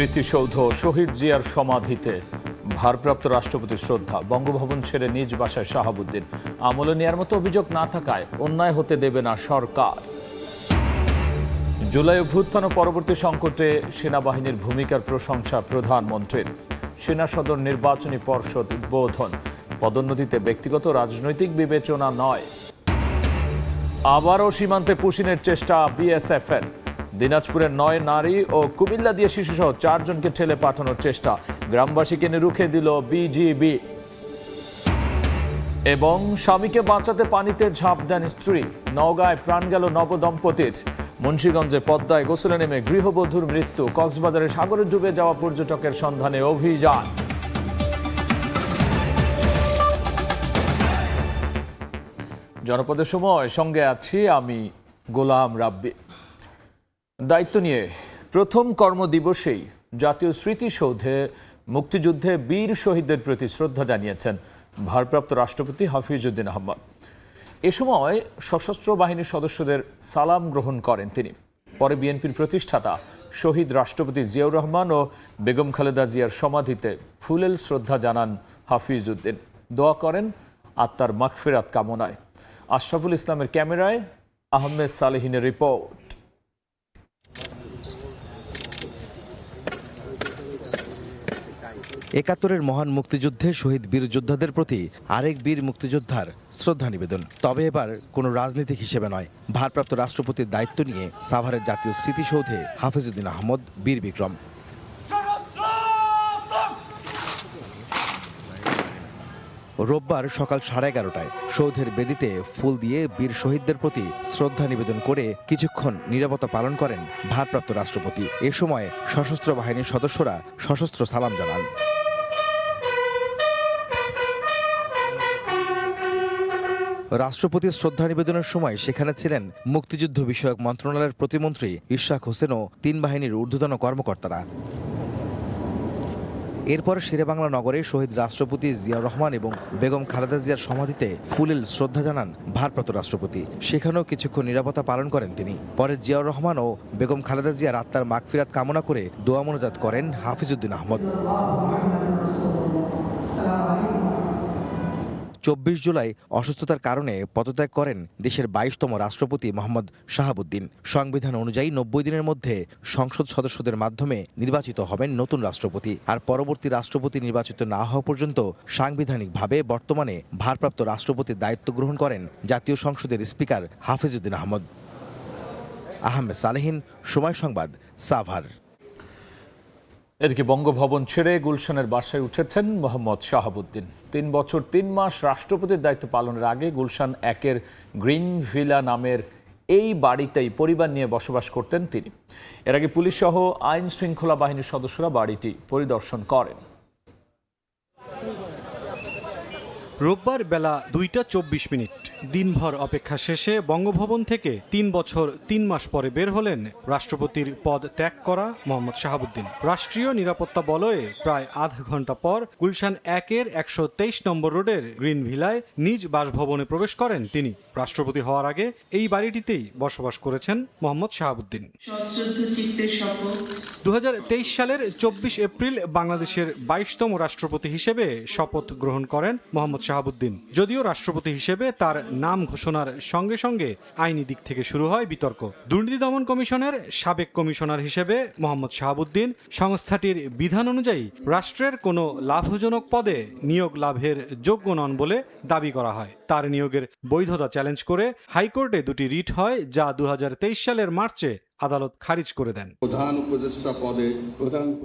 স্মৃতিসৌধ শহীদ জিয়ার সমাধিতে ভারপ্রাপ্ত রাষ্ট্রপতির শ্রদ্ধা। বঙ্গভবন ছেড়ে নিজ বাসায় শাহাবুদ্দিন। আমলে নেয়ার মতো অভিযোগ না থাকায় অন্যায় হতে দেবে না সরকার। জুলাই অভ্যুত্থান ও পরবর্তী সংকটে সেনাবাহিনীর ভূমিকার প্রশংসা প্রধানমন্ত্রীর। সেনা সদর নির্বাচনী পর্ষদ উদ্বোধন। পদোন্নতিতে ব্যক্তিগত রাজনৈতিক বিবেচনা নয়। আবারও সীমান্তে পুশিনের চেষ্টা বিএসএফের। দিনাজপুরের 9 নারী ও কুমিল্লা দিয়ে শিশুসহ 4 জনকে ঠেলে পাঠানোর চেষ্টা। গ্রামবাসীকে রুখে দিল বিজিবি। এবং স্বামীকে বাঁচাতে পানিতে ঝাঁপ দেন স্ত্রী। নওগাঁয় প্রাণ গেল নবদম্পতির। মুন্সিগঞ্জে পদ্মায় গোসলে নেমে গৃহবধূর মৃত্যু। কক্সবাজারে সাগরে ডুবে যাওয়া পর্যটকের সন্ধানে অভিযান। জনপদের সময় সঙ্গে আছি আমি গোলাম রাব্বি। দায়িত্ব নিয়ে প্রথম কর্মদিবসেই জাতীয় স্মৃতিসৌধে মুক্তিযুদ্ধে বীর শহীদদের প্রতি শ্রদ্ধা জানিয়েছেন ভারপ্রাপ্ত রাষ্ট্রপতি হাফিজউদ্দিন আহমদ। এ সময় সশস্ত্র বাহিনীর সদস্যদের সালাম গ্রহণ করেন তিনি। পরে বিএনপির প্রতিষ্ঠাতা শহীদ রাষ্ট্রপতি জিয়াউর রহমান ও বেগম খালেদা জিয়ার সমাধিতে ফুলেল শ্রদ্ধা জানান হাফিজউদ্দিন। দোয়া করেন আত্মার মাগফিরাত কামনায়। আশরাফুল ইসলামের ক্যামেরায় আহমেদ সালেহিনের রিপোর্ট। একাত্তরের মহান মুক্তিযুদ্ধে শহীদ বীর যোদ্ধাদের প্রতি আরেক বীর মুক্তিযোদ্ধার শ্রদ্ধা নিবেদন। তবে এবার কোনো রাজনীতিক হিসেবে নয়, ভারপ্রাপ্ত রাষ্ট্রপতির দায়িত্ব নিয়ে সাভারের জাতীয় স্মৃতিসৌধে হাফিজউদ্দিন আহমদ বীর বিক্রম। রোববার সকাল 11:30টায় সৌধের বেদিতে ফুল দিয়ে বীর শহীদদের প্রতি শ্রদ্ধা নিবেদন করে কিছুক্ষণ নীরবতা পালন করেন ভারপ্রাপ্ত রাষ্ট্রপতি। এ সময় সশস্ত্র বাহিনীর সদস্যরা সশস্ত্র সালাম জানান। রাষ্ট্রপতির শ্রদ্ধা নিবেদনের সময় সেখানে ছিলেন মুক্তিযুদ্ধ বিষয়ক মন্ত্রণালয়ের প্রতিমন্ত্রী ইশরাক হোসেন ও 3 বাহিনীর ঊর্ধ্বতন কর্মকর্তারা। এরপর শেরেবাংলা নগরে শহীদ রাষ্ট্রপতি জিয়াউর রহমান এবং বেগম খালেদা জিয়ার সমাধিতে ফুলেল শ্রদ্ধা জানান ভারপ্রাপ্ত রাষ্ট্রপতি। সেখানেও কিছুক্ষণ নিরাপত্তা পালন করেন তিনি। পরে জিয়াউর রহমান ও বেগম খালেদা জিয়ার আত্মার মাগফিরাত কামনা করে দোয়া মোনাজাত করেন হাফিজউদ্দিন আহমদ। 24 জুলাই অসুস্থতার কারণে পদত্যাগ করেন দেশের 22তম রাষ্ট্রপতি মোহাম্মদ শাহাবুদ্দিন। সংবিধান অনুযায়ী 90 দিনের মধ্যে সংসদ সদস্যদের মাধ্যমে নির্বাচিত হবেন নতুন রাষ্ট্রপতি। আর পরবর্তী রাষ্ট্রপতি নির্বাচিত না হওয়া পর্যন্ত সাংবিধানিকভাবে বর্তমানে ভারপ্রাপ্ত রাষ্ট্রপতির দায়িত্ব গ্রহণ করেন জাতীয় সংসদের স্পিকার হাফিজউদ্দিন আহমদ। আহমেদ সালেহিন, সময় সংবাদ, সাভার। এদিকে বঙ্গভবন ছেড়ে গুলশানের বাসায় উঠেছেন মোহাম্মদ শাহাবুদ্দিন। 3 বছর 3 মাস রাষ্ট্রপতির দায়িত্ব পালনের আগে গুলশান 1-এর গ্রিন ভিলা নামের এই বাড়িতেই পরিবার নিয়ে বসবাস করতেন তিনি। এর আগে পুলিশ সহ আইন শৃঙ্খলা বাহিনীর সদস্যরা বাড়িটি পরিদর্শন করেন। রোববার বেলা 2:24 দিনভর অপেক্ষা শেষে বঙ্গভবন থেকে 3 বছর 3 মাস পরে বের হলেন রাষ্ট্রপতির পদ ত্যাগ করা মোহাম্মদ শাহাবুদ্দিন। রাষ্ট্রীয় নিরাপত্তা বলয়ে প্রায় আধা ঘন্টা পর গুলশান 1-এর 123 নম্বর রোডের গ্রিন ভিলায় নিজ বাসভবনে প্রবেশ করেন তিনি। রাষ্ট্রপতি হওয়ার আগে এই বাড়িটিতেই বসবাস করেছেন মোহাম্মদ শাহাবুদ্দিন। 2023 সালের 24 এপ্রিল বাংলাদেশের 22তম রাষ্ট্রপতি হিসেবে শপথ গ্রহণ করেন মোহাম্মদ শাহাবুদ্দিন। যদিও রাষ্ট্রপতি হিসেবে তার নাম ঘোষণার সঙ্গে সঙ্গে আইনি দিক থেকে শুরু হয় বিতর্ক। দুর্নীতি দমন কমিশনের সাবেক কমিশনার হিসেবে মোহাম্মদ শাহাবুদ্দিন সংস্থাটির বিধান অনুযায়ী রাষ্ট্রের কোনো লাভজনক পদে নিয়োগ লাভের যোগ্য নন বলে দাবি করা হয়। তার নিয়োগের বৈধতা চ্যালেঞ্জ করে হাইকোর্টে 2টি রিট হয়, যা 2023 সালের মার্চে আদালত খারিজ করে দেন। প্রধান উপদেষ্টা পদে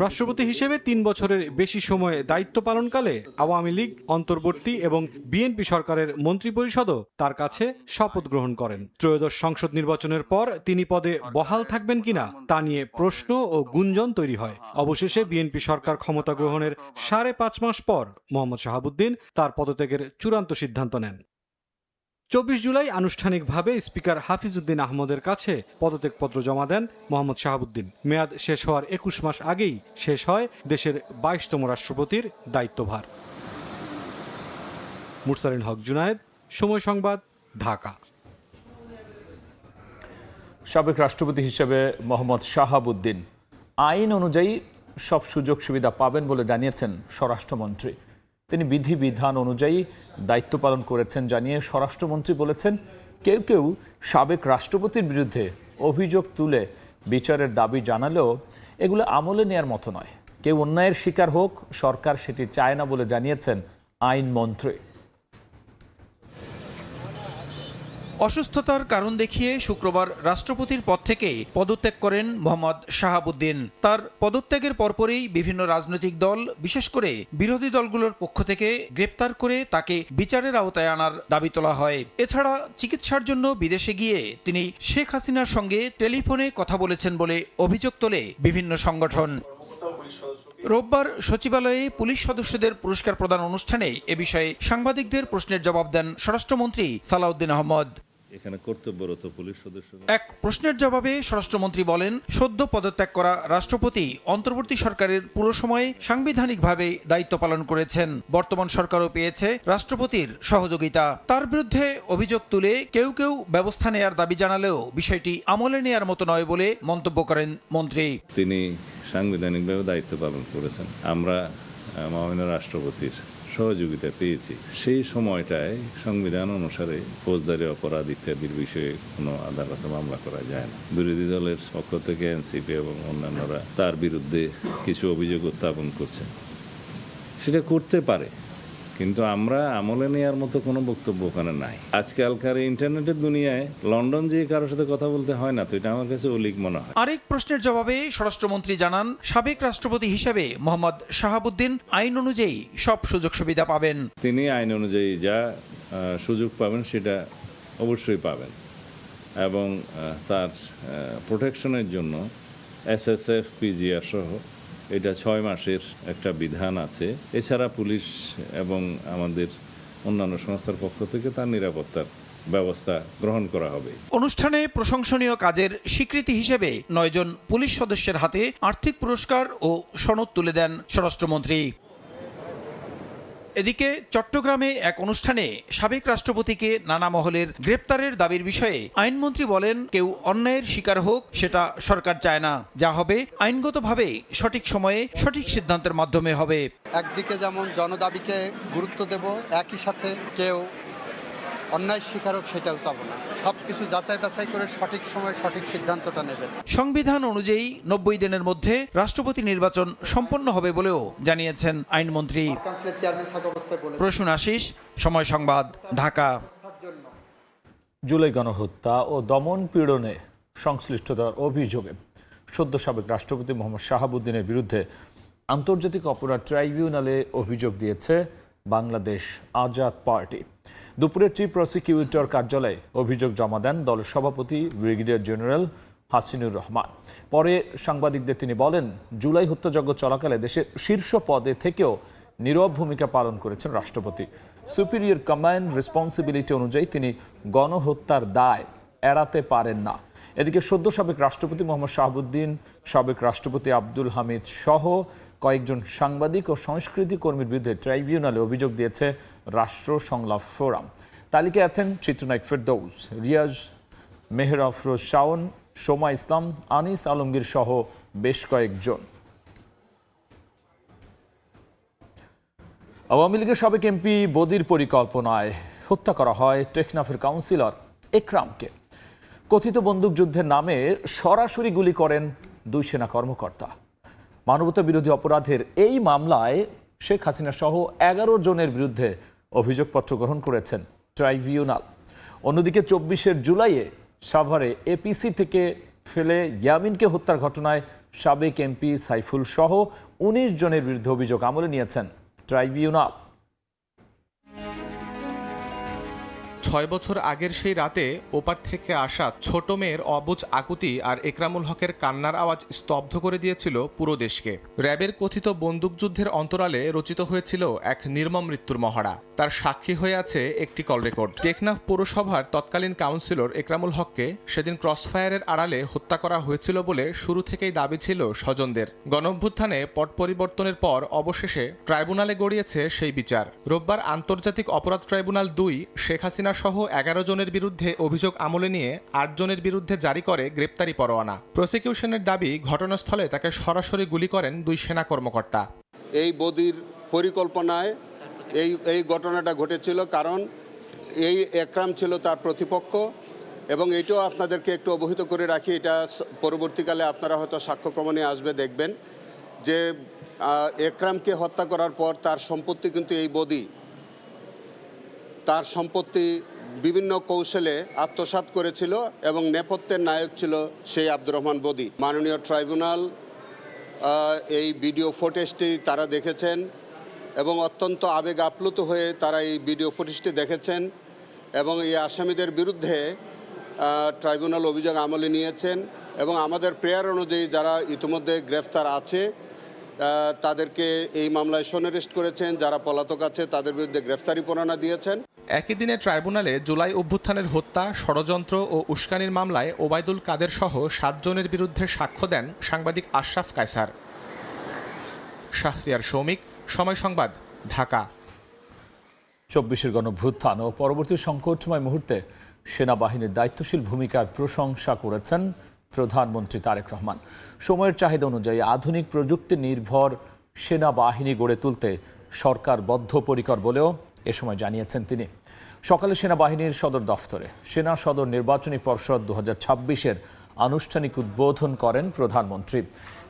রাষ্ট্রপতি হিসেবে 3 বছরের বেশি সময় দায়িত্ব পালনকালে আওয়ামী লীগ অন্তর্বর্তী এবং বিএনপি সরকারের মন্ত্রিপরিষদও তার কাছে শপথ গ্রহণ করেন। ত্রয়োদশ সংসদ নির্বাচনের পর তিনি পদে বহাল থাকবেন কিনা তা নিয়ে প্রশ্ন ও গুঞ্জন তৈরি হয়। অবশেষে বিএনপি সরকার ক্ষমতা গ্রহণের 5.5 মাস পর মোহাম্মদ শাহাবুদ্দিন তার পদত্যাগের চূড়ান্ত সিদ্ধান্ত নেন। 24 জুলাই আনুষ্ঠানিকভাবে স্পিকার হাফিজউদ্দিন আহমদের কাছে পদত্যাগপত্র জমা দেন মোহাম্মদ শাহাবুদ্দিন। মেয়াদ শেষ হওয়ার 21 মাস আগেই শেষ হয় দেশের 22তম রাষ্ট্রপতির দায়িত্বভার। মুরসালিন হক জুনায়েদ, সময় সংবাদ, ঢাকা। সাবেক রাষ্ট্রপতি হিসেবে মোহাম্মদ শাহাবুদ্দিন আইন অনুযায়ী সব সুযোগ সুবিধা পাবেন বলে জানিয়েছেন স্বরাষ্ট্রমন্ত্রী। তিনি বিধিবিধান অনুযায়ী দায়িত্ব পালন করেছেন জানিয়ে স্বরাষ্ট্রমন্ত্রী বলেছেন, কেউ কেউ সাবেক রাষ্ট্রপতির বিরুদ্ধে অভিযোগ তুলে বিচারের দাবি জানালেও এগুলো আমলে নেয়ার মতো নয়। কেউ অন্যায়ের শিকার হোক, সরকার সেটি চায় না বলে জানিয়েছেন আইনমন্ত্রী। অসুস্থতার কারণ দেখিয়ে শুক্রবার রাষ্ট্রপতির পদ থেকে পদত্যাগ করেন মোহাম্মদ শাহাবুদ্দিন। তার পদত্যাগের পরপরই বিভিন্ন রাজনৈতিক দল, বিশেষ করে বিরোধী দলগুলোর পক্ষ থেকে গ্রেপ্তার করে তাকে বিচারের আওতায় আনার দাবি তোলা হয়। এছাড়া চিকিৎসার জন্য বিদেশে গিয়ে তিনি শেখ হাসিনার সঙ্গে টেলিফোনে কথা বলেছেন বলে অভিযোগ তোলে বিভিন্ন সংগঠন। রোববার সচিবালয়ে পুলিশ সদস্যদের পুরস্কার প্রদান অনুষ্ঠানে এ বিষয়ে সাংবাদিকদের প্রশ্নের জবাব দেন স্বরাষ্ট্রমন্ত্রী সালাউদ্দিন আহমদ। এখানে কর্তব্যরত পুলিশ সদস্য এক প্রশ্নের জবাবে স্বরাষ্ট্রমন্ত্রী বলেন, সদ্য পদত্যাগ করা রাষ্ট্রপতি অন্তর্বর্তী সরকারের পুরো সময়ে সাংবিধানিকভাবে দায়িত্ব পালন করেছেন। বর্তমান সরকারও পেয়েছে রাষ্ট্রপতির সহযোগিতা। তার বিরুদ্ধে অভিযোগ তুলে কেউ কেউ ব্যবস্থা নেয়ার দাবি জানালেও বিষয়টি আমলে নেয়ার মতো নয় বলে মন্তব্য করেন মন্ত্রী। তিনি সাংবিধানিকভাবে দায়িত্ব পালন করেছেন। আমরা মাননীয় রাষ্ট্রপতির সহযোগিতা পেয়েছি। সেই সময়টায় সংবিধান অনুসারে ফৌজদারি অপরাধ ইত্যাদির বিষয়ে কোনো আদালতে মামলা করা যায় না। বিরোধী দলের পক্ষ থেকে এনসিপি এবং অন্যান্যরা তার বিরুদ্ধে কিছু অভিযোগ উত্থাপন করছে। সেটা করতে পারে, কিন্তু আমরা আমলে নেওয়ার মতো কোনো বক্তব্য ওখানে নাই। আজকালকার ইন্টারনেটের দুনিয়ায় লন্ডন যেয়ে কারোর সাথে কথা বলতে হয় না, তো এটা আমার কাছে অলিক মনে হয়। আরেক প্রশ্নের জবাবে স্বরাষ্ট্রমন্ত্রী জানান, সাবেক রাষ্ট্রপতি হিসেবে মোহাম্মদ শাহাবুদ্দিন আইন অনুযায়ী সব সুযোগ সুবিধা পাবেন। তিনি আইন অনুযায়ী যা সুযোগ পাবেন সেটা অবশ্যই পাবেন, এবং তার প্রোটেকশনের জন্য SSF PGR সহ এটা 6 মাসের একটা বিধান আছে। এছাড়া পুলিশ এবং আমাদের অন্যান্য সংস্থার পক্ষ থেকে তার নিরাপত্তার ব্যবস্থা গ্রহণ করা হবে। অনুষ্ঠানে প্রশংসনীয় কাজের স্বীকৃতি হিসেবে 9 জন পুলিশ সদস্যের হাতে আর্থিক পুরস্কার ও সনদ তুলে দেন স্বরাষ্ট্রমন্ত্রী। এদিকে চট্টগ্রামে এক অনুষ্ঠানে সাবেক রাষ্ট্রপতিকে নানা মহলের গ্রেপ্তারের দাবির বিষয়ে আইনমন্ত্রী বলেন, কেউ অন্যায়ের শিকার হোক সেটা সরকার চায় না। যা হবে আইনগতভাবে সঠিক সময়ে সঠিক সিদ্ধান্তের মাধ্যমে হবে। একদিকে যেমন জনদাবিকে গুরুত্ব দেব, একই সাথে কেউ অন্যায় শিকার হোক সেটাও চাবো না। সবকিছু যাচাই বাছাই করে সঠিক সময়ে সঠিক সিদ্ধান্তটা নেবেন। সংবিধান অনুযায়ী 90 দিনের মধ্যে রাষ্ট্রপতি নির্বাচন সম্পন্ন হবে বলেও জানিয়েছেন আইনমন্ত্রী। প্রসূন আশিস, সময় সংবাদ, ঢাকা। জুলাই গণহত্যা ও দমন পীড়নে সংশ্লিষ্টতার অভিযোগে সদ্য সাবেক রাষ্ট্রপতি মোহাম্মদ শাহাবুদ্দিনের বিরুদ্ধে আন্তর্জাতিক অপরাধ ট্রাইব্যুনালে অভিযোগ দিয়েছে বাংলাদেশ আজাদ পার্টি। দুপুরে চিফ প্রসিকিউটর কার্যালয়ে অভিযোগ জমা দেন দলের সভাপতি ব্রিগেডিয়ার জেনারেল হাসিনুর রহমান। পরে সাংবাদিকদের তিনি বলেন, জুলাই হত্যাযজ্ঞ চলাকালে দেশের শীর্ষ পদে থেকেও নীরব ভূমিকা পালন করেছেন রাষ্ট্রপতি। সুপিরিয়র কমান্ড রেসপন্সিবিলিটি অনুযায়ী তিনি গণহত্যার দায় এড়াতে পারেন না। এদিকে সদ্য সাবেক রাষ্ট্রপতি মোহাম্মদ শাহাবুদ্দিন, সাবেক রাষ্ট্রপতি আব্দুল হামিদ সহ কয়েকজন সাংবাদিক ও সংস্কৃতি কর্মীর বিরুদ্ধে ট্রাইব্যুনালে অভিযোগ দিয়েছে রাষ্ট্র সংলাপ ফোরাম। তালিকায় আছেন চিত্রনায়ক ফেরদৌস, রিয়াজ, মেহের আফরোজ শাওন, সোমা ইসলাম, আনিস আলমগীর সহ বেশ কয়েকজন। আওয়ামী লীগের সাবেক এমপি বদির পরিকল্পনায় হত্যা করা হয় টেকনাফের কাউন্সিলর একরামকে। কথিত বন্দুকযুদ্ধের নামে সরাসরি গুলি করেন 2 সেনা কর্মকর্তা। মানবতা বিরোধী অপরাধের এই মামলায় শেখ হাসিনা সহ 11 জনের বিরুদ্ধে অভিযোগপত্র গ্রহণ করেছেন ট্রাইব্যুনাল। অন্যদিকে 24 জুলাইয়ে সাভারে এপিসি থেকে ফেলে ইয়ামিনকে হত্যার ঘটনায় সাবেক এমপি সাইফুল সহ 19 জনের বিরুদ্ধে অভিযোগ আমলে নিয়েছেন ট্রাইব্যুনাল। 6 বছর আগের সেই রাতে ওপার থেকে আসা ছোট মেয়ের অবুঝ আকুতি আর একরামুল হকের কান্নার আওয়াজ স্তব্ধ করে দিয়েছিল পুরো দেশকে। র্যাবের কথিত বন্দুকযুদ্ধের অন্তরালে রচিত হয়েছিল এক নির্মম মৃত্যুর মহড়া। তার সাক্ষী হয়ে আছে একটি কল রেকর্ড। টেকনাফ পৌরসভার তৎকালীন কাউন্সিলর একরামুল হককে সেদিন ক্রসফায়ারের আড়ালে হত্যা করা হয়েছিল বলে শুরু থেকেই দাবি ছিল স্বজনদের। গণঅভ্যুত্থানে পট পরিবর্তনের পর অবশেষে ট্রাইব্যুনালে গড়িয়েছে সেই বিচার। রোববার আন্তর্জাতিক অপরাধ ট্রাইব্যুনাল 2 শেখ হাসিনার সহ 11 জনের বিরুদ্ধে অভিযোগ আমলে নিয়ে 8 জনের বিরুদ্ধে জারি করে গ্রেপ্তারি পরোয়ানা। প্রসিকিউশনের দাবি, ঘটনাস্থলে তাকে সরাসরি গুলি করেন 2 সেনা কর্মকর্তা। এই বদির পরিকল্পনায় এই ঘটনাটা ঘটেছিল, কারণ এই একরাম ছিল তার প্রতিপক্ষ। এবং এটাও আপনাদেরকে একটু অবহিত করে রাখি, এটা পরবর্তীকালে আপনারা হয়তো সাক্ষ্য প্রমাণে আসবে দেখবেন যে একরামকে হত্যা করার পর তার সম্পত্তি কিন্তু এই বদি তার সম্পত্তি বিভিন্ন কৌশলে আত্মসাৎ করেছিল এবং নেপথ্যের নায়ক ছিল সেই আব্দুর রহমান বদি। মাননীয় ট্রাইব্যুনাল এই ভিডিও ফুটেজটি তারা দেখেছেন এবং অত্যন্ত আবেগ আপ্লুত হয়ে তারা এই ভিডিও ফুটেজটি দেখেছেন এবং এই আসামিদের বিরুদ্ধে ট্রাইব্যুনাল অভিযোগ আমলে নিয়েছেন এবং আমাদের প্রেয়ার অনুযায়ী যারা ইতিমধ্যে গ্রেফতার আছে তাদেরকে এই মামলায় সনেরেস্ট করেছেন, যারা পলাতক আছে তাদের বিরুদ্ধে গ্রেফতারি পরোয়ানা দিয়েছেন। একই দিনে ট্রাইব্যুনালে জুলাই অভ্যুত্থানের হত্যা, ষড়যন্ত্র ও উস্কানির মামলায় ওবায়দুল কাদের সহ 7 জনের বিরুদ্ধে সাক্ষ্য দেন সাংবাদিক আশরাফ কায়সার। শাহরিয়ার সৌমিক, সময় সংবাদ, ঢাকা। 24-এর গণঅভ্যুত্থান ও পরবর্তী সংকটময় মুহূর্তে সেনাবাহিনীর দায়িত্বশীল ভূমিকার প্রশংসা করেছেন প্রধানমন্ত্রী তারেক রহমান। সময়ের চাহিদা অনুযায়ী আধুনিক প্রযুক্তি নির্ভর সেনাবাহিনী গড়ে তুলতে সরকার বদ্ধপরিকর বলেও এ সময় জানিয়েছেন তিনি। সকালে সেনাবাহিনীর সদর দফতরে সেনা সদর নির্বাচনী পর্ষদ 2026-এর আনুষ্ঠানিক উদ্বোধন করেন প্রধানমন্ত্রী।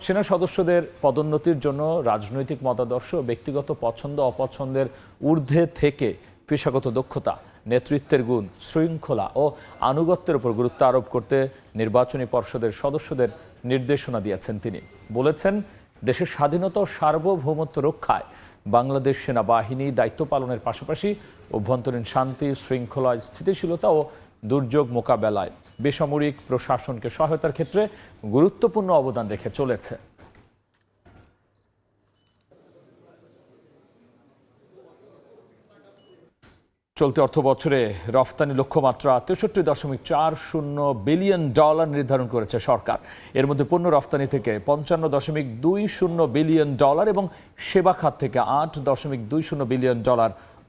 সেনা সদস্যদের পদোন্নতির জন্য রাজনৈতিক মতাদর্শ ও ব্যক্তিগত পছন্দ অপছন্দের ঊর্ধ্বে থেকে পেশাগত দক্ষতা, নেতৃত্বের গুণ, শৃঙ্খলা ও আনুগত্যের উপর গুরুত্ব আরোপ করতে নির্বাচনী পর্ষদের সদস্যদের নির্দেশনা দিয়েছেন তিনি। বলেছেন, দেশের স্বাধীনতা ও সার্বভৌমত্ব রক্ষায় বাংলাদেশ সেনাবাহিনী দায়িত্ব পালনের পাশাপাশি অভ্যন্তরীণ শান্তি, শৃঙ্খলা, স্থিতিশীলতা ও দুর্যোগ মোকাবেলায় বেসামরিক প্রশাসনকে সহায়তার ক্ষেত্রে গুরুত্বপূর্ণ অবদান রেখে চলেছে। চলতি অর্থ বছরে রফতানি লক্ষ্যমাত্রা $63.40 বিলিয়ন নির্ধারণ করেছে সরকার। এর মধ্যে পণ্য রফতানি থেকে $55.20 বিলিয়ন এবং সেবা খাত থেকে $8.20 বিলিয়ন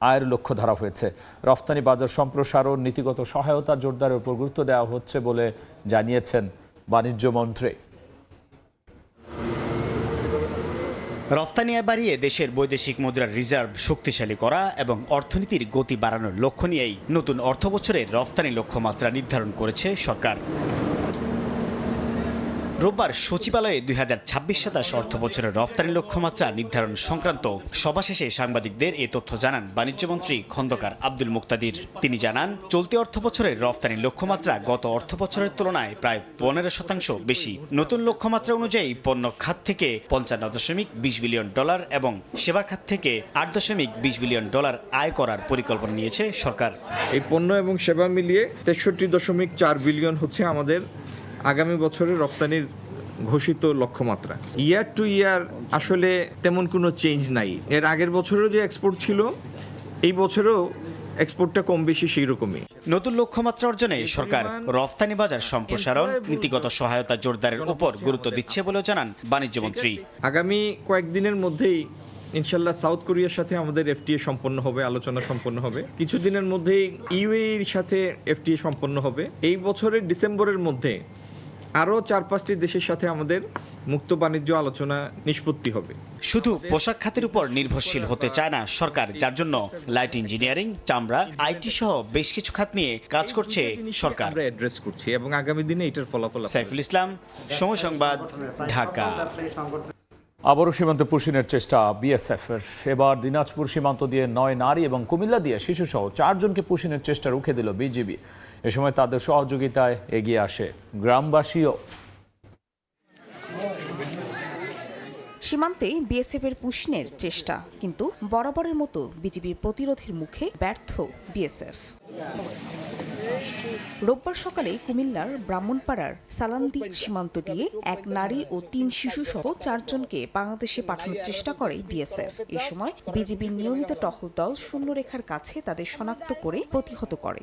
আয়ের লক্ষ্য ধরা হয়েছে। রফতানি বাজার সম্প্রসারণ, নীতিগত সহায়তা জোরদারের উপর গুরুত্ব দেওয়া হচ্ছে বলে জানিয়েছেন বাণিজ্য মন্ত্রী। রফতানি আয় বাড়িয়ে দেশের বৈদেশিক মুদ্রার রিজার্ভ শক্তিশালী করা এবং অর্থনীতির গতি বাড়ানোর লক্ষ্য নিয়েই নতুন অর্থবছরে রফতানি লক্ষ্যমাত্রা নির্ধারণ করেছে সরকার। রোববার সচিবালয়ে 2026-27 অর্থবছরের রফতানি লক্ষ্যমাত্রা নির্ধারণ সংক্রান্ত সভা শেষে সাংবাদিকদের এ তথ্য জানান বাণিজ্যমন্ত্রী খন্দকার আব্দুল মুক্তাদির। তিনি জানান, চলতি অর্থবছরের রফতানি লক্ষ্যমাত্রা গত অর্থবছরের তুলনায় প্রায় 15% বেশি। নতুন লক্ষ্যমাত্রা অনুযায়ী পণ্য খাত থেকে $55.20 বিলিয়ন এবং সেবা খাত থেকে $8.20 বিলিয়ন আয় করার পরিকল্পনা নিয়েছে সরকার। এই পণ্য এবং সেবা মিলিয়ে 63.4 বিলিয়ন হচ্ছে আমাদের আগামী বছরের রপ্তানির ঘোষিত লক্ষ্যমাত্রা। ইয়ার টু ইয়ার আসলে তেমন কোনো চেঞ্জ নাই। এর আগের বছরেও যে এক্সপোর্ট ছিল, এই বছরেও এক্সপোর্টটা কম বেশি সেই রকমই। নতুন লক্ষ্যমাত্রা অর্জনে সরকার রফতানি বাজার সম্প্রসারণ, নীতিগত সহায়তা জোরদারের উপর গুরুত্ব দিচ্ছে বলে জানান বাণিজ্যমন্ত্রী। আগামী কয়েকদিনের মধ্যেই ইনশাল্লাহ সাউথ কোরিয়ার সাথে আমাদের এফটিএ সম্পন্ন হবে, আলোচনা সম্পন্ন হবে। কিছুদিনের মধ্যেই ইউএইর সাথে এফটিএ সম্পন্ন হবে। এই বছরের ডিসেম্বরের মধ্যে আরও 4-5টি দেশের সাথে আমাদের মুক্ত বাণিজ্য আলোচনা নিষ্পত্তি হবে। শুধু পোশাক খাতের উপর নির্ভরশীল হতে চায় না সরকার, যার জন্য লাইট ইঞ্জিনিয়ারিং, চামড়া, আইটি সহ বেশ কিছু খাত নিয়ে কাজ করছে সরকার। আমরা অ্যাড্রেস করছি এবং আগামী দিনে এটার ফলাফল। সাইফুল ইসলাম, সময় সংবাদ, ঢাকা। আবারও সীমান্তে পুশিনের চেষ্টা বিএসএফের। এবার দিনাজপুর সীমান্ত দিয়ে 9 নারী এবং কুমিল্লা দিয়ে শিশুসহ 4 জনকে পুশিনের চেষ্টা রুখে দিল বিজিবি। এ সময় তাদের সহযোগিতায় এগিয়ে আসে গ্রামবাসীও। সীমান্তে বিএসএফের পুশিনের চেষ্টা, কিন্তু বরাবরের মতো বিজিবির প্রতিরোধের মুখে ব্যর্থ বিএসএফ। রোববার সকালে কুমিল্লার ব্রাহ্মণপাড়ার সালান্দি সীমান্ত দিয়ে 1 নারী ও 3 শিশু সহ 4 জনকে বাংলাদেশে পাঠানোর চেষ্টা করে বিএসএফ। এ সময় বিজিবির নিয়মিত টহল দল শূন্যরেখার কাছে তাদের শনাক্ত করে প্রতিহত করে।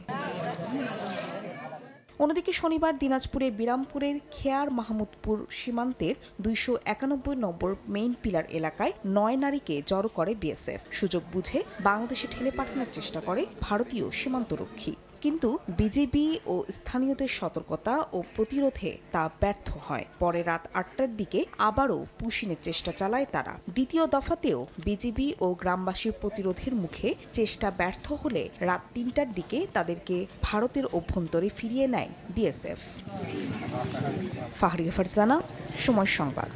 অন্যদিকে শনিবার দিনাজপুরে বিরামপুরের খেয়ার মাহমুদপুর সীমান্তের 291 নম্বর মেইন পিলার এলাকায় 9 নারীকে জড়ো করে বিএসএফ। সুযোগ বুঝে বাংলাদেশে ঠেলে পাঠানোর চেষ্টা করে ভারতীয় সীমান্তরক্ষী। কিন্তু বিজিবি ও স্থানীয়দের সতর্কতা ও প্রতিরোধে তা ব্যর্থ হয়। পরে রাত 8টার দিকে আবারও পুশিনের চেষ্টা চালায় তারা। দ্বিতীয় দফাতেও বিজিবি ও গ্রামবাসীর প্রতিরোধের মুখে চেষ্টা ব্যর্থ হলে রাত 3টার দিকে তাদেরকে ভারতের অভ্যন্তরে ফিরিয়ে নেয় বিএসএফ। ফাহরিয়া ফারজানা, সময় সংবাদ।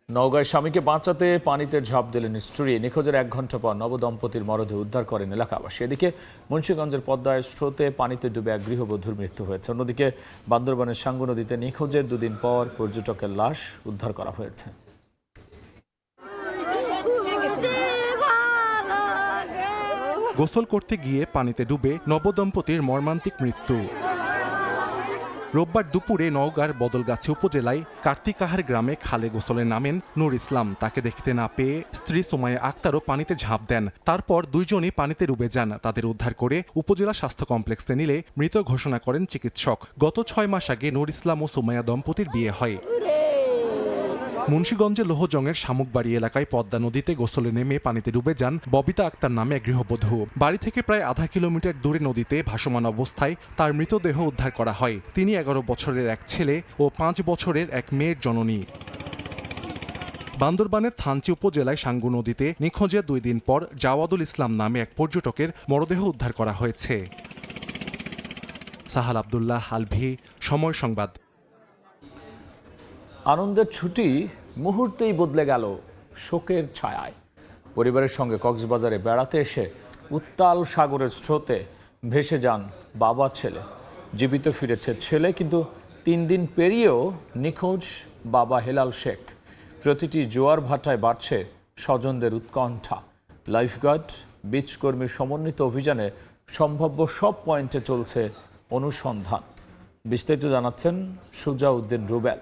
নওগাঁয় স্বামীকে বাঁচাতে পানিতে ঝাঁপ দিলেন স্ত্রী। নিখোঁজের 1 ঘন্টা পর নবদম্পতির মরদেহ উদ্ধার করেন এলাকাবাসী। এদিকে মুন্সিগঞ্জের পদ্মায় স্রোতে পানিতে ডুবে এক গৃহবধূর মৃত্যু হয়েছে। অন্যদিকে বান্দরবানের সাঙ্গু নদীতে নিখোঁজের 2 দিন পর পর্যটকের লাশ উদ্ধার করা হয়েছে। গোসল করতে গিয়ে পানিতে ডুবে নবদম্পতির মর্মান্তিক মৃত্যু। রোববার দুপুরে নওগাঁর বদলগাছি উপজেলায় কার্তিকাহার গ্রামে খালে গোসলে নামেন নূর ইসলাম। তাকে দেখতে না পেয়ে স্ত্রী সুমাইয়া আক্তারও পানিতে ঝাঁপ দেন। তারপর দুইজনই পানিতে ডুবে যান। তাদের উদ্ধার করে উপজেলা স্বাস্থ্য কমপ্লেক্সে নিলে মৃত ঘোষণা করেন চিকিৎসক। গত 6 মাস আগে নূর ইসলাম ও সুমাইয়া দম্পতির বিয়ে হয়। মুন্সিগঞ্জের লোহজংয়ের শামুকবাড়ি এলাকায় পদ্মা নদীতে গোসলে নেমে পানিতে ডুবে যান ববিতা আক্তার নামে এক গৃহবধূ। বাড়ি থেকে প্রায় আধা কিলোমিটার দূরে নদীতে ভাসমান অবস্থায় তার মৃতদেহ উদ্ধার করা হয়। তিনি 11 বছরের এক ছেলে ও 5 বছরের এক মেয়ের জননী। বান্দরবানের থানচি উপজেলায় সাঙ্গু নদীতে নিখোঁজের 2 দিন পর জাওয়াদুল ইসলাম নামে এক পর্যটকের মরদেহ উদ্ধার করা হয়েছে। সাহাল আব্দুল্লাহ আলভি, সময় সংবাদ। আনন্দের ছুটি মুহূর্তেই বদলে গেল শোকের ছায়ায়। পরিবারের সঙ্গে কক্সবাজারে বেড়াতে এসে উত্তাল সাগরের স্রোতে ভেসে যান বাবা ছেলে। জীবিত ফিরেছে ছেলে, কিন্তু 3 দিন পেরিয়েও নিখোঁজ বাবা হেলাল শেখ। প্রতিটি জোয়ার ভাটায় বাড়ছে স্বজনদের উৎকণ্ঠা। লাইফগার্ড, বিচ কর্মীর সমন্বিত অভিযানে সম্ভাব্য সব পয়েন্টে চলছে অনুসন্ধান। বিস্তারিত জানাচ্ছেন সুজাউদ্দিন রুবেল।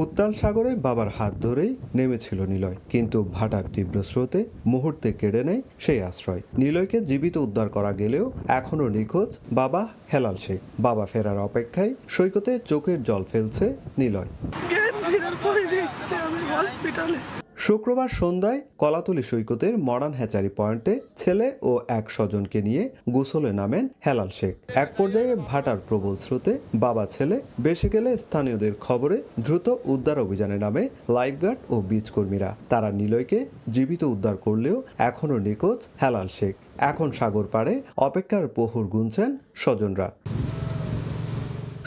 উত্তাল সাগরে বাবার হাত ধরেই নেমেছিল নিলয়, কিন্তু ভাটার তীব্র স্রোতে মুহূর্তে কেড়ে নেয় সেই আশ্রয়। নিলয়কে জীবিত উদ্ধার করা গেলেও এখনও নিখোঁজ বাবা হেলাল শেখ। বাবা ফেরার অপেক্ষায় সৈকতে চোখের জল ফেলছে নিলয়। শুক্রবার সন্ধ্যায় কলাতলী সৈকতের মরান হ্যাচারি পয়েন্টে ছেলে ও এক স্বজনকে নিয়ে গোসলে নামেন হেলাল শেখ। এক পর্যায়ে ভাটার প্রবল স্রোতে বাবা ছেলে বেসে গেলে স্থানীয়দের খবরে দ্রুত উদ্ধার অভিযানে নামে লাইফগার্ড ও বিচ কর্মীরা। তারা নিলয়কে জীবিত উদ্ধার করলেও এখনও নিখোঁজ হেলাল শেখ। এখন সাগর পাড়ে অপেক্ষার প্রহর গুনছেন স্বজনরা।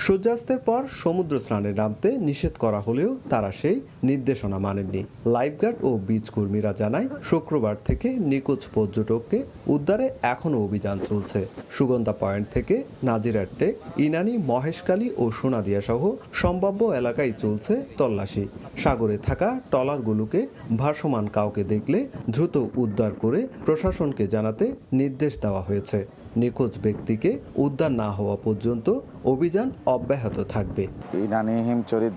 সূর্যাস্তের পর সমুদ্র স্নানে নামতে নিষেধ করা হলেও তারা সেই নির্দেশনা মানেননি। লাইফগার্ড ও বিচ কর্মীরা জানায়, শুক্রবার থেকে নিখোঁজ পর্যটককে উদ্ধারে এখনও অভিযান চলছে। সুগন্ধা পয়েন্ট থেকে নাজিরার টেক, ইনানি, মহেশখালী ও সোনাদিয়া সহ সম্ভাব্য এলাকায় চলছে তল্লাশি। সাগরে থাকা ট্রলারগুলোকে ভাসমান কাউকে দেখলে দ্রুত উদ্ধার করে প্রশাসনকে জানাতে নির্দেশ দেওয়া হয়েছে। নিখোঁজ ব্যক্তিকে উদ্ধার না হওয়া পর্যন্ত অভিযান অব্যাহত থাকবে। ইনানি, হিমচুরি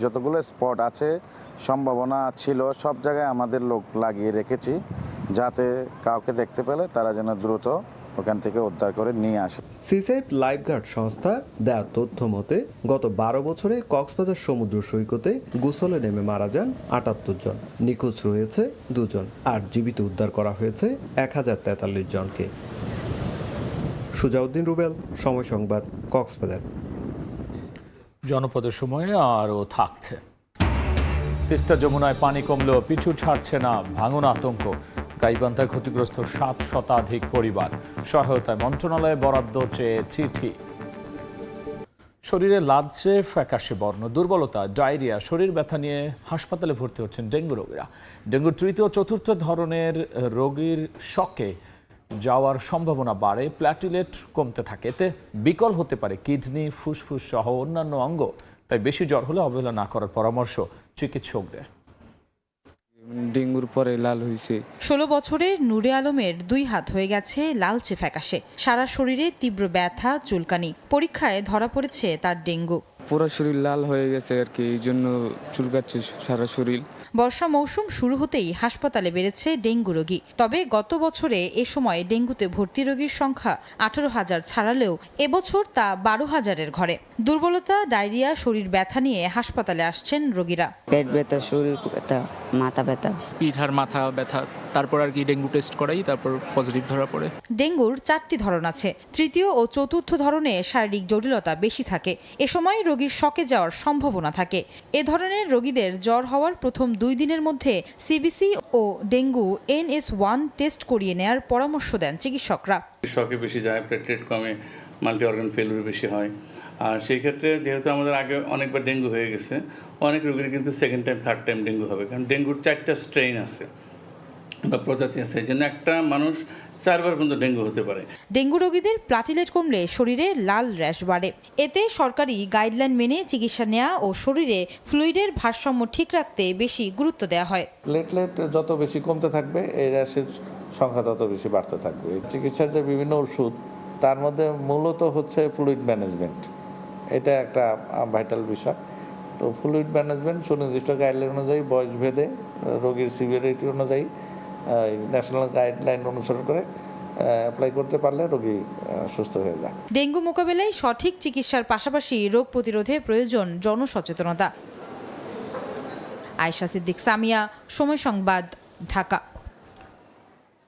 যতগুলো স্পট আছে সম্ভাবনা ছিল, সব জায়গায় আমাদের লোক লাগিয়ে রেখেছি, যাতে কাউকে দেখতে পেলে তারা যেন দ্রুত ওখান থেকে উদ্ধার করে নিয়ে আসে। সিসেফ লাইফগার্ড সংস্থা দেওয়া তথ্য মতে গত 12 বছরে কক্সবাজার সমুদ্র সৈকতে গোসলে নেমে মারা যান 78 জন। নিখোঁজ রয়েছে 2 জন, আর জীবিত উদ্ধার করা হয়েছে 1043 জনকে। সুজাউদ্দিন রুবেল, সময় সংবাদ, কক্সবাজার। জনপদের সময়ে আরও থাকছে। তিস্তা যমুনায় পানি কমলেও পিছু ছাড়ছে না ভাঙন আতঙ্ক। গাইবান্ধায় ক্ষতিগ্রস্ত 7 শতাধিক পরিবার। সহায়তায় মন্ত্রণালয়ে বরাদ্দ চেয়ে চিঠি। শরীরে লালচে ফ্যাকাশে বর্ণ, দুর্বলতা, ডায়রিয়া, শরীর ব্যথা নিয়ে হাসপাতালে ভর্তি হচ্ছেন ডেঙ্গু রোগীরা। ডেঙ্গুর 3য় ও 4র্থ ধরনের রোগীর শকে যাওয়ার সম্ভাবনা বাড়ে, প্ল্যাটিলেট কমতে থাকে। এতে বিকল হতে পারে কিডনি, ফুসফুস সহ অন্যান্য অঙ্গ। তাই বেশি জ্বর হলে অবহেলা না করার পরামর্শ চিকিৎসকদের। ডেঙ্গুর পরে লাল হয়েছে। 16 বছরের নূরে আলমের 2 হাত হয়ে গেছে লালচে ফ্যাকাশে, সারা শরীরে তীব্র ব্যথা, চুলকানি। পরীক্ষায় ধরা পড়েছে তার ডেঙ্গু। পুরো শরীর লাল হয়ে গেছে আর কি, এই জন্য চুলকাচ্ছে সারা শরীর। বর্ষা মৌসুম শুরু হতেই হাসপাতালে বেড়েছে ডেঙ্গু রোগী। তবে গত বছরে এ সময় ডেঙ্গুতে ভর্তি রোগীর সংখ্যা 18,000 ছাড়ালেও এবছর তা 12,000-এর ঘরে। দুর্বলতা, ডায়রিয়া, শরীর ব্যথা নিয়ে হাসপাতালে আসছেন রোগীরা। পেট ব্যথা, শরীর ব্যথা, মাথা ব্যথা, পিঠ আর মাথা ব্যথা তারপর আর কি ডেঙ্গু টেস্ট করাই, তারপর পজিটিভ ধরা পড়ে। ডেঙ্গুর 4টি ধরন আছে। তৃতীয় ও চতুর্থ ধরনে শারীরিক জটিলতা বেশি থাকে। এ সময় রোগীর শকে যাওয়ার সম্ভাবনা থাকে। এ ধরনের রোগীদের জ্বর হওয়ার প্রথম 2 দিনের মধ্যে সিবিসি ও ডেঙ্গু NS1 টেস্ট করিয়ে নেয়ার পরামর্শ দেন চিকিৎসকরা। শকে বেশি যায়, প্লেটলেট কমে, মাল্টি অর্গান ফেলিউর বেশি হয়। আর সেই ক্ষেত্রে যেহেতু আমাদের আগে অনেকবার ডেঙ্গু হয়ে গেছে, অনেক রোগীর কিন্তু second time third time dengue হবে, কারণ ডেঙ্গুর 4টা স্ট্রেইন আছে বা প্রজাতি আছে, এই জন্য একটা মানুষ 4বার পর্যন্ত ডেঙ্গু হতে পারে। ডেঙ্গু রোগীদের প্লাটিলেট কমলে শরীরে লাল র্যাশ বাড়ে। এতে সরকারি গাইডলাইন মেনে চিকিৎসা নেওয়া ও শরীরে ফ্লুইডের ভারসাম্য ঠিক রাখতে বেশি গুরুত্ব দেওয়া হয়। প্লেটলেট যত বেশি কমতে থাকবে এই র্যাশের সংখ্যা তত বেশি বাড়তে থাকবে। চিকিৎসার যে বিভিন্ন ওষুধ, তার মধ্যে মূলত হচ্ছে ফ্লুইড ম্যানেজমেন্ট, এটা একটা ভাইটাল বিষয়। তো ফ্লুইড ম্যানেজমেন্ট সুনির্দিষ্ট গাইডলাইন অনুযায়ী, বয়স ভেদে, রোগীর সিভিয়ারিটি অনুযায়ী ন্যাশনাল গাইডলাইন অনুসরণ করে অ্যাপ্লাই করতে পারলে রোগী সুস্থ হয়ে যায়। ডেঙ্গু মোকাবেলায় সঠিক চিকিৎসার পাশাপাশি রোগ প্রতিরোধে প্রয়োজন জনসচেতনতা। আয়েশা সিদ্দিক সামিয়া, সময় সংবাদ, ঢাকা।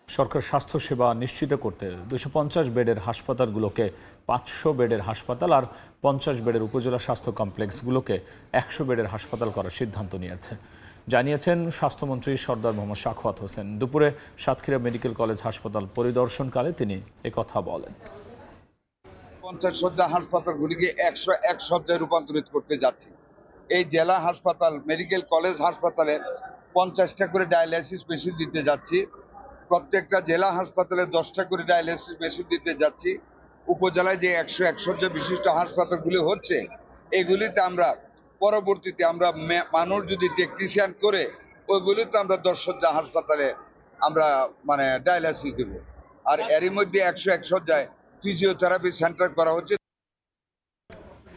সরকার স্বাস্থ্যসেবা নিশ্চিত করতে 250 বেডের হাসপাতালগুলোকে 500 বেডের হাসপাতাল আর 50 বেডের উপজেলা স্বাস্থ্য কমপ্লেক্সগুলোকে 100 বেডের হাসপাতাল করার সিদ্ধান্ত নিয়েছে, জানিয়েছেন স্বাস্থ্যমন্ত্রী সরদার মোহাম্মদ সাখাওয়াত হোসেন। দুপুরে সাতক্ষীরা মেডিকেল কলেজ হাসপাতাল পরিদর্শনকালে তিনি একথা বলেন। 50 শয্যা হাসপাতালগুলিকে 101 শয্যায় রূপান্তরিত করতে যাচ্ছি। এই জেলা হাসপাতাল, মেডিকেল কলেজ হাসপাতালে 50টা করে ডায়ালাইসিস মেশিন দিতে যাচ্ছি। প্রত্যেকটা জেলা হাসপাতালে 10টা করে ডায়ালাইসিস মেশিন দিতে যাচ্ছি। উপজেলায় যে 101 শয্যা বিশিষ্ট হাসপাতালগুলি হচ্ছে, এগুলিতে আমরা পরবর্তীতে মানুষ যদি টেকনিশিয়ান করে, ওইগুলিতে আমরা 10 শয্যা হাসপাতালে আমরা ডায়ালাইসিস দেব। আর এরই মধ্যে 101 শয্যায় ফিজিওথেরাপি সেন্টার করা হচ্ছে।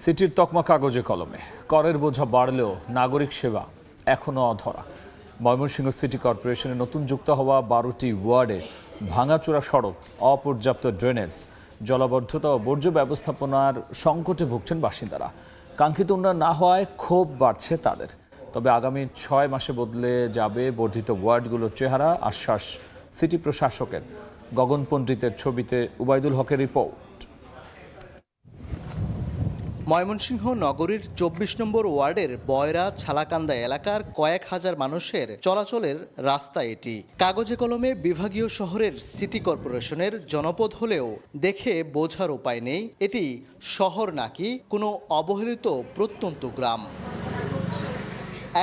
সিটির তকমা কাগজে কলমে, করের বোঝা বাড়লেও নাগরিক সেবা এখনও অধরা। ময়মনসিংহ সিটি কর্পোরেশনের নতুন যুক্ত হওয়া 12টি ওয়ার্ডে ভাঙাচোরা সড়ক, অপর্যাপ্ত ড্রেনেজ, জলাবদ্ধতা ও বর্জ্য ব্যবস্থাপনার সংকটে ভুগছেন বাসিন্দারা। কাঙ্ক্ষিত উন্নয়ন না হওয়ায় ক্ষোভ বাড়ছে তাদের। তবে আগামী 6 মাসে বদলে যাবে বর্ধিত ওয়ার্ডগুলোর চেহারা, আশ্বাস সিটি প্রশাসকের। গগন পণ্ডিতের ছবিতে উবাইদুল হকের রিপোর্ট। ময়মনসিংহ নগরীর 24 নম্বর ওয়ার্ডের বয়রা ছালাকান্দা এলাকার কয়েক হাজার মানুষের চলাচলের রাস্তা এটি। কাগজে কলমে বিভাগীয় শহরের সিটি কর্পোরেশনের জনপদ হলেও দেখে বোঝার উপায় নেই এটি শহর নাকি কোনো অবহেলিত প্রত্যন্ত গ্রাম।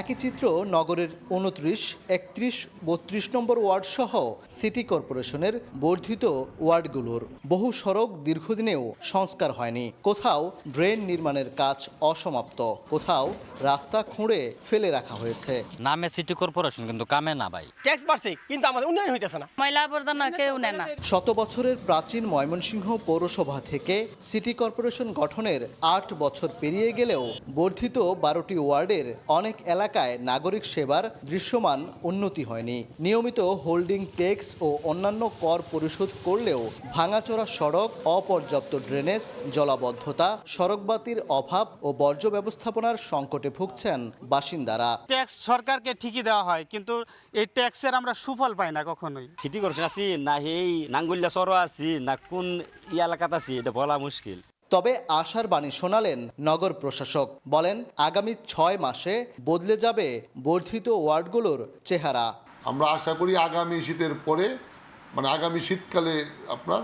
একই চিত্র নগরের 29, 31, 32 নম্বর ওয়ার্ড সহ সিটি কর্পোরেশনের বর্ধিত ওয়ার্ডগুলোর। বহু সড়ক দীর্ঘদিনেও সংস্কার হয়নি, কোথাও ড্রেন নির্মাণের কাজ অসমাপ্ত, কোথাও রাস্তা খুঁড়ে ফেলে রাখা হয়েছে। নামে সিটি কর্পোরেশন কিন্তু কামে না ভাই, ট্যাক্স বাড়ছে কিন্তু আমাদের উন্নয়ন হইতেছে না। ময়লা আবর্জনা কেউ নেয় না। 100 বছরের প্রাচীন ময়মনসিংহ পৌরসভা থেকে সিটি কর্পোরেশন গঠনের 8 বছর পেরিয়ে গেলেও বর্ধিত 12টি ওয়ার্ডের অনেক এলাকায় নাগরিক সেবার দৃশ্যমান উন্নতি হয়নি। নিয়মিত হোল্ডিং ট্যাক্স ও অন্যান্য কর পরিশোধ করলেও ভাঙাচোরা সড়ক, অপর্যাপ্ত ড্রেনেজ, জলাবদ্ধতা, সড়কবাতির অভাব ও বর্জ্য ব্যবস্থাপনার সংকটে ভুগছেন বাসিন্দারা। ট্যাক্স সরকারকে ঠিকই দেওয়া হয়, কিন্তু এই ট্যাক্সের আমরা সুফল পাই না কখনোই। সিটি কর্পোরেশন আছি না এই নাঙ্গুলিয়া সর আছি না কোন এলাকাতে আছি এটা বলা মুশকিল। তবে আশার বাণী শোনালেন নগর প্রশাসক। বলেন আগামী 6 মাসে বদলে যাবে বর্ধিত ওয়ার্ডগুলোর চেহারা। আমরা আশা করি আগামী শীতের পরে, আগামী শীতকালে আপনার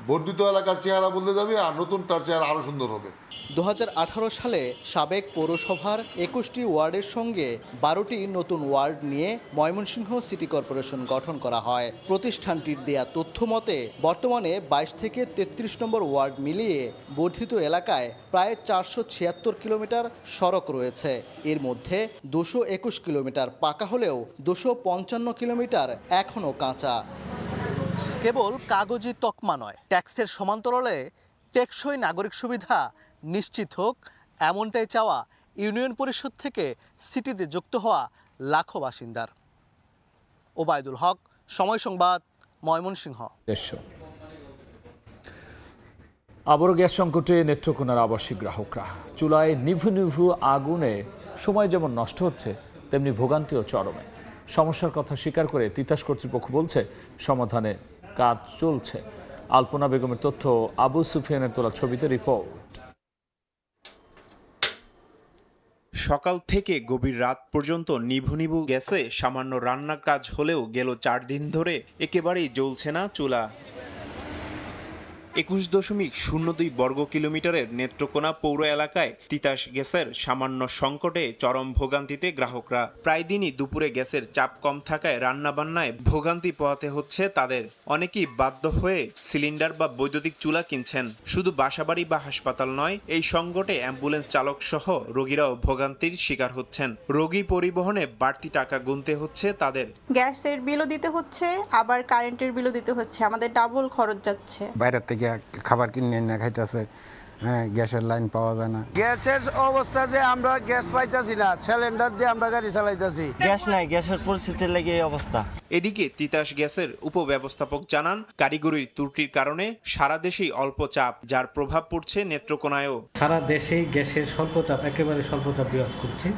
বর্ধিত এলাকার চেহারা বদলে যাবে আর নতুনটার চেহারা আরও সুন্দর হবে। 2018 সালে সাবেক পৌরসভার 21টি ওয়ার্ডের সঙ্গে 12টি নতুন ওয়ার্ড নিয়ে ময়মনসিংহ সিটি কর্পোরেশন গঠন করা হয়। প্রতিষ্ঠানটির দেয়া তথ্য মতে বর্তমানে 22 থেকে 33 নম্বর ওয়ার্ড মিলিয়ে বর্ধিত এলাকায় প্রায় 476 কিলোমিটার সড়ক রয়েছে। এর মধ্যে 221 কিলোমিটার পাকা হলেও 255 কিলোমিটার এখনও কাঁচা। কেবল কাগজি তকমা নয়, ট্যাক্সের সমান্তরালে টেকসই নাগরিক সুবিধা নিশ্চিত হোক, এমনটাই চাওয়া ইউনিয়ন পরিষদ থেকে সিটিতে যুক্ত হওয়া লাখো বাসিন্দার। ওবায়দুল হক, সময় সংবাদ, ময়মনসিংহ। আবারও গ্যাস সংকটে নেত্রকোনার আবাসিক গ্রাহকরা। চুলায় নিভু নিভু আগুনে সময় যেমন নষ্ট হচ্ছে, তেমনি ভোগান্তিও চরমে। সমস্যার কথা স্বীকার করে তিতাস কর্তৃপক্ষ বলছে সমাধানে কাজ চলছে। আলপনা বেগমের তথ্য, আবু সুফিয়ানের তোলা ছবিতে রিপোর্ট। সকাল থেকে গভীর রাত পর্যন্ত নিভু নিভু গেছে সামান্য রান্নার কাজ হলেও গেল 4 দিন ধরে একেবারেই জ্বলছে না চুলা। 21.02 বর্গ কিলোমিটারের নেত্রকোনা পৌর এলাকায় তিতাস গ্যাসের সামান্য সংকটে চরম ভোগান্তিতে গ্রাহকরা। প্রায় দিনই দুপুরে গ্যাসের চাপ কম থাকায় রান্নাবান্নায় ভোগান্তি পোহাতে হচ্ছে তাদের। অনেকেই বাধ্য হয়ে সিলিন্ডার বা বৈদ্যুতিক চুলা কিনছেন। শুধু বাসাবাড়ি বা হাসপাতাল নয়, এই সংকটে অ্যাম্বুলেন্স চালক সহ রোগীরাও ভোগান্তির শিকার হচ্ছেন। রোগী পরিবহনে বাড়তি টাকা গুনতে হচ্ছে তাদের। গ্যাসের বিলও দিতে হচ্ছে, আবার কারেন্টের বিলও দিতে হচ্ছে, আমাদের ডাবল খরচ যাচ্ছে। বাইরে থেকে খাবার কিনে এনে খাইতেছে, হ্যাঁ, গ্যাসের লাইন পাওয়া যায় না। গ্যাসের অবস্থা যে আমরা গ্যাস পাইতেছি না, সিলিন্ডার দিয়ে আমরা গাড়ি চালাইতেছি। গ্যাস নাই, গ্যাসের পরিস্থিতির লেগে এই অবস্থা। এদিকে তিতাস গ্যাসের উপব্যবস্থাপক জানান, কারিগরির ত্রুটির কারণে সারা দেশেই অল্প চাপ, যার প্রভাব পড়ছে নেত্রকোনায়ও। সারা দেশেই গ্যাসের স্বল্প চাপ, একেবারে স্বল্প চাপ বিরাজ করছে।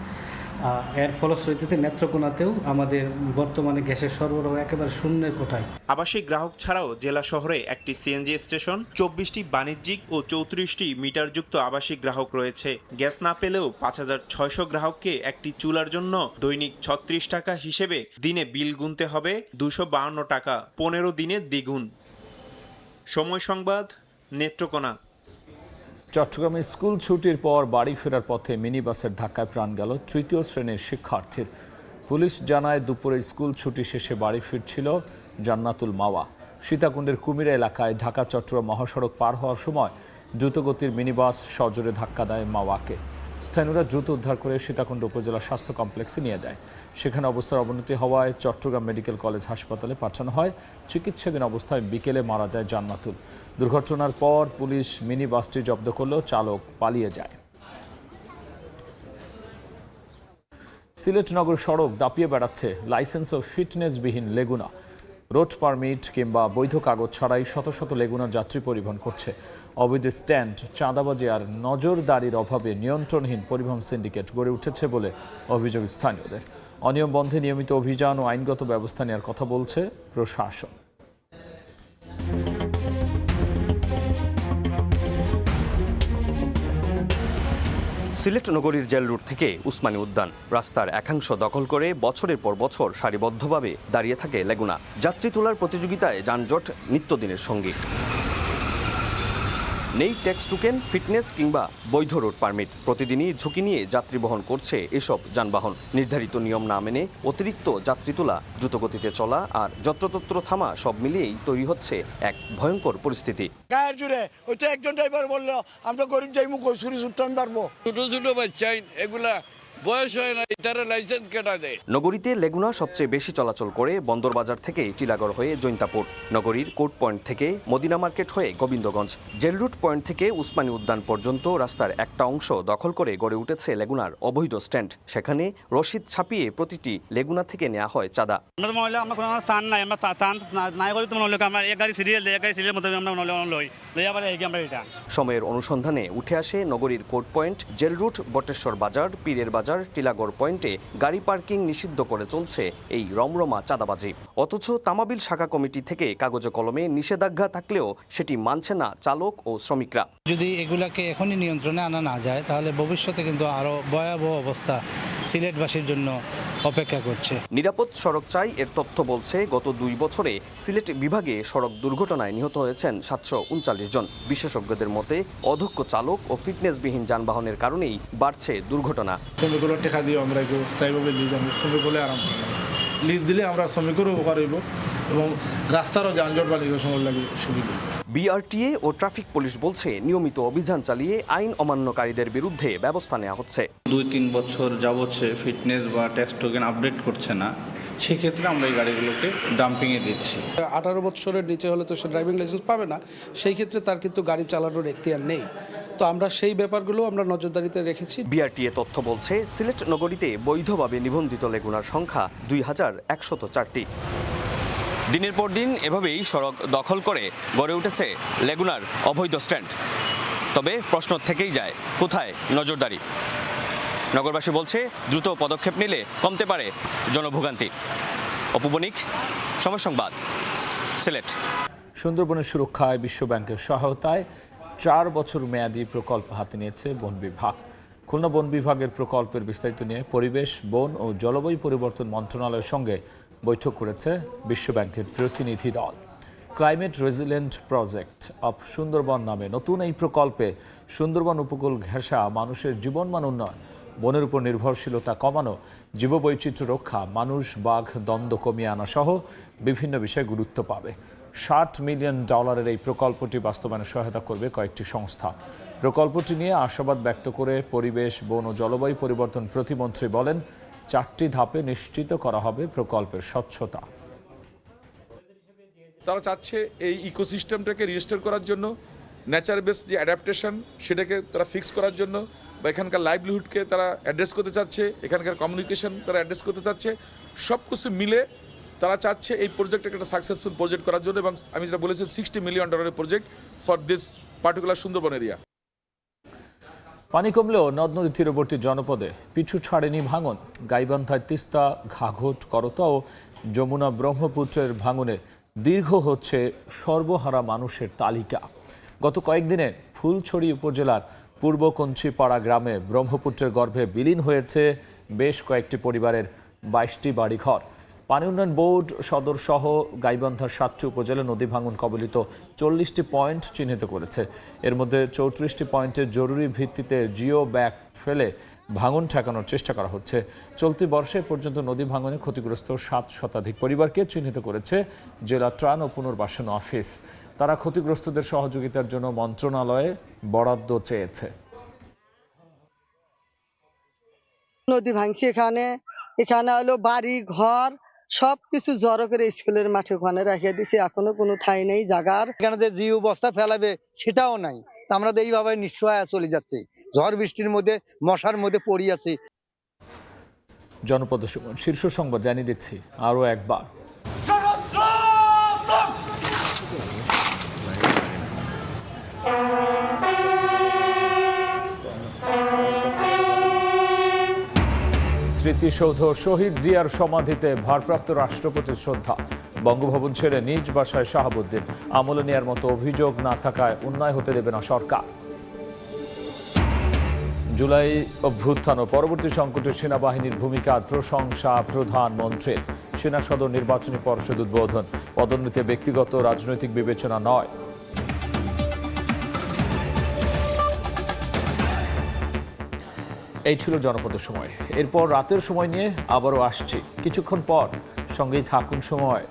এর ফলশ্রুতিতে নেত্রকোনাতেও আমাদের বর্তমানে গ্যাসের সরবরাহ একেবারে শূন্যের কোঠায়। আবাসিক গ্রাহক ছাড়াও জেলা শহরে একটি সিএনজি স্টেশন, 24টি বাণিজ্যিক ও 34টি মিটারযুক্ত আবাসিক গ্রাহক রয়েছে। গ্যাস না পেলেও 5600 গ্রাহককে একটি চুলার জন্য দৈনিক 36 টাকা হিসেবে দিনে বিল গুনতে হবে 252 টাকা, 15 দিনে দ্বিগুণ। সময় সংবাদ, নেত্রকোনা। চট্টগ্রামে স্কুল ছুটির পর বাড়ি ফেরার পথে মিনি বাসের ধাক্কায় প্রাণ গেল 3য় শ্রেণীর শিক্ষার্থীর। পুলিশ জানায়, দুপুরে স্কুল ছুটি শেষে বাড়ি ফিরছিল জান্নাতুল মাওয়া। সীতাকুণ্ডের কুমিরা এলাকায় ঢাকা চট্টগ্রাম মহাসড়ক পার হওয়ার সময় দ্রুতগতির মিনি বাস সজোরে ধাক্কা দেয় মাওয়াকে। স্থানীয়রা দ্রুত উদ্ধার করে সীতাকুণ্ড উপজেলা স্বাস্থ্য কমপ্লেক্সে নিয়ে যায়। সেখানে অবস্থার অবনতি হওয়ায় চট্টগ্রাম মেডিকেল কলেজ হাসপাতালে পাঠানো হয়। চিকিৎসাধীন অবস্থায় বিকেলে মারা যায় জান্নাতুল। দুর্ঘটনার পর পুলিশ মিনি বাসটি জব্দ করলেও চালক পালিয়ে যায়। সিলেট নগর সড়ক দাপিয়ে বেড়াচ্ছে লাইসেন্স ও ফিটনেসবিহীন লেগুনা। রোড পারমিট কিংবা বৈধ কাগজ ছাড়াই শত শত লেগুনা যাত্রী পরিবহন করছে। অবৈধ স্ট্যান্ড, চাঁদাবাজি আর নজরদারির অভাবে নিয়ন্ত্রণহীন পরিবহন সিন্ডিকেট গড়ে উঠেছে বলে অভিযোগ স্থানীয়দের। অনিয়ম বন্ধে নিয়মিত অভিযান ও আইনগত ব্যবস্থা নেওয়ার কথা বলছে প্রশাসন। সিলেট নগরীর জেল রোড থেকে উসমানী উদ্যান রাস্তার একাংশ দখল করে বছরের পর বছর সারিবদ্ধভাবে দাঁড়িয়ে থাকে লেগুনা। যাত্রী তোলার প্রতিযোগিতায় যানজট নিত্যদিনের সঙ্গী। নেই ট্যাক্স টোকেন, ফিটনেস কিংবা বৈধ রোড পারমিট। প্রতিদিনই ঝুঁকি নিয়ে যাত্রী বহন করছে এসব যানবাহন। নির্ধারিত নিয়ম না মেনে অতিরিক্ত যাত্রী তোলা, দ্রুতগতিতে চলা আর যত্রতত্র থামা সব মিলিয়েই তৈরি হচ্ছে এক ভয়ঙ্কর পরিস্থিতি। গায়ের জুড়ে ওইটা একজন ড্রাইভার বললো আমরা গরিব যাইমু কসুরি সুট্টান পারবো। ছোট ছোট বাচ্চা এগুলা বয়স হয় না, তারা লাইসেন্স কেটে দেয়। নগরীতে লেগুনা সবচেয়ে বেশি চলাচল করে বন্দরবাজার থেকে টিলাগড় হয়ে জৈন্তাপুর, নগরীর কোর্ট পয়েন্ট থেকে মদিনা মার্কেট হয়ে গোবিন্দগঞ্জ, জেল রুট পয়েন্ট থেকে উসমানী উদ্যান পর্যন্ত রাস্তার একটা অংশ দখল করে গড়ে উঠেছে লেগুনার অবৈধ স্ট্যান্ড। সেখানে রশিদ ছাপিয়ে প্রতিটি লেগুনা থেকে নেওয়া হয় চাঁদা। সময়ের অনুসন্ধানে উঠে আসে নগরীর Court Point, Jail Route, Boteshwar Bazar, পীরের বাজার, টিলাগড় পয়েন্টে গাড়ি পার্কিং নিষিদ্ধ করে চলছে এই রমরমা চাঁদাবাজি। অথচ তামাবিল শাখা কমিটি থেকে কাগজে কলমে নিষেধাজ্ঞা থাকলেও সেটি মানছে না চালক ও শ্রমিকরা। যদি এগুলাকে এখনই নিয়ন্ত্রণে আনা না যায় তাহলে ভবিষ্যতে কিন্তু আরো ভয়াবহ অবস্থা সিলেটবাসীর জন্য অপেক্ষা করছে। নিরাপদ সড়ক চাই এর তথ্য বলছে গত 2 বছরে সিলেট বিভাগে সড়ক দুর্ঘটনায় নিহত হয়েছেন 739 জন। বিশেষজ্ঞদের মতে অদক্ষ চালক ও ফিটনেসবিহীন যানবাহনের কারণেই বাড়ছে দুর্ঘটনা। শ্রমিকগুলো টেকা দিয়ে আমরা স্থায়ীভাবে লিজ আমরা শ্রমিকগুলো আরাম লিজ দিলে আমরা শ্রমিকেরও উপকার হইব এবং রাস্তারও যানজট বা নিরসনের লাগে সুবিধা। বিআরটিএ ও ট্রাফিক পুলিশ বলছে নিয়মিত অভিযান চালিয়ে আইন অমান্যকারীদের বিরুদ্ধে ব্যবস্থা নেওয়া হচ্ছে। 2-3 বছর যাবৎ সে ফিটনেস বা ট্যাক্স টোকেন আপডেট করছে না, সেক্ষেত্রে আমরা এই গাড়িগুলোকে ডাম্পিংয়ে দিচ্ছি। 18 বছরের নিচে হলে তো সে ড্রাইভিং লাইসেন্স পাবে না, সেই ক্ষেত্রে তার কিন্তু গাড়ি চালানোর এখতিয়ার নেই। তো আমরা সেই ব্যাপারগুলো আমরা নজরদারিতে রেখেছি। বিআরটিএ তথ্য বলছে সিলেট নগরীতে বৈধভাবে নিবন্ধিত লেগুনার সংখ্যা 2104টি। দিনের পর দিন এভাবেই সড়ক দখল করে গড়ে উঠেছে লেগুনার অবৈধ স্ট্যান্ড। তবে প্রশ্ন থেকেই যায়, কোথায় নজরদারি? নগরবাসী বলছে দ্রুত পদক্ষেপ নিলে কমতে পারে জনভোগান্তি। অপু বণিক, সময় সংবাদ, সিলেট। সুন্দরবনের সুরক্ষায় বিশ্ব ব্যাংকের সহায়তায় 4 বছর মেয়াদী প্রকল্প হাতে নিয়েছে বন বিভাগ। খুলনা বন বিভাগের প্রকল্পের বিস্তারিত নিয়ে পরিবেশ, বন ও জলবায়ু পরিবর্তন মন্ত্রণালয়ের সঙ্গে বৈঠক করেছে বিশ্ব ব্যাংকের প্রতিনিধি দল। Climate resilient project of Sundarban নামে নতুন এই প্রকল্পে সুন্দরবন উপকূল ঘেঁষা মানুষের জীবনমান উন্নয়ন, বনের উপর নির্ভরশীলতা কমানো, জীববৈচিত্র্য রক্ষা, মানুষ বাঘ দ্বন্দ্ব কমিয়ে আনা সহ বিভিন্ন বিষয়ে গুরুত্ব পাবে। $60 মিলিয়ন এই প্রকল্পটি বাস্তবায়নে সহায়তা করবে কয়েকটি সংস্থা। প্রকল্পটি নিয়ে আশাবাদ ব্যক্ত করে পরিবেশ, বন ও জলবায়ু পরিবর্তন প্রতিমন্ত্রী বলেন, 4টি ধাপে নিশ্চিত করা হবে প্রকল্পের স্বচ্ছতা। তারা চাচ্ছে এই ইকোসিস্টেমটাকে রিস্টোর করার জন্য, নেচার বেস যে অ্যাডাপ্টেশন সেটাকে তারা ফিক্স করার জন্য, বা এখানকার লাইভলিহুডকে তারা অ্যাড্রেস করতে চাচ্ছে, এখানকার কমিউনিকেশন তারা অ্যাড্রেস করতে চাচ্ছে। সব কিছু মিলে তারা চাচ্ছে এই প্রজেক্টটাকে একটা সাকসেসফুল প্রজেক্ট করার জন্য। এবং আমি যেটা বলেছি, $60 million project for this particular Sundarban area. পানি কমলেও নদ নদী তীরবর্তী জনপদে পিছু ছাড়েনি ভাঙন। গাইবান্ধায় তিস্তা, ঘাঘট, করতা ও যমুনা ব্রহ্মপুত্রের ভাঙনে দীর্ঘ হচ্ছে সর্বহারা মানুষের তালিকা। গত কয়েকদিনে ফুলছড়ি উপজেলার পূর্ব কঞ্চিপাড়া গ্রামে ব্রহ্মপুত্রের গর্ভে বিলীন হয়েছে বেশ কয়েকটি পরিবারের 22টি বাড়িঘর। পানি উন্নয়ন বোর্ড সদর সহ গাইবান্ধার 7টি উপজেলা নদী ভাঙন কবলিত 40টি পয়েন্ট চিহ্নিত করেছে। এর মধ্যে 34টি পয়েন্টে জরুরি ভিত্তিতে জিও ব্যাগ ফেলে ভাঙন ঠেকানোর চেষ্টা করা হচ্ছে। চলতি বর্ষে পর্যন্ত নদী ভাঙনে ক্ষতিগ্রস্ত 7 শতাধিক পরিবারকে চিহ্নিত করেছে জেলা ত্রাণ ও পুনর্বাসন অফিস। তারা ক্ষতিগ্রস্তদের সহযোগিতার জন্য মন্ত্রণালয়ে বরাদ্দ চেয়েছে। নদী ভাঙছে, এখানে হলো বাড়ি ঘর সবকিছু জড়ো করে স্কুলের মাঠে ওখানে রেখে দিছে। এখনো কোনো ঠাঁই নেই জায়গার। এখানে যে জিও বস্তা ফেলাবে সেটাও নাই। আমরা তো এইভাবে নিঃসহায় চলে যাচ্ছে, ঝড় বৃষ্টির মধ্যে মশার মধ্যে পড়ে আছি। জনপদ শীর্ষ সংবাদ জানিয়ে দিচ্ছি আরও একবার। স্মৃতিসৌধ শহীদ জিয়ার সমাধিতে ভারপ্রাপ্ত রাষ্ট্রপতির শ্রদ্ধা। বঙ্গভবন ছেড়ে নিজ বাসায় শাহাবুদ্দিন। আমলে নেয়ার মতো অভিযোগ না থাকায় উন্নয়ন হতে দেবে না সরকার। জুলাই অভ্যুত্থান ও পরবর্তী সংকটে সেনাবাহিনীর ভূমিকার প্রশংসা প্রধানমন্ত্রীর। সেনা সদর নির্বাচনী পর্ষদ উদ্বোধন। পদোন্নতি ব্যক্তিগত রাজনৈতিক বিবেচনা নয়। এই ছিল জনপদের সময়। এরপর রাতের সময় নিয়ে আবারও আসছি কিছুক্ষণ পর। সঙ্গেই থাকুন সময়।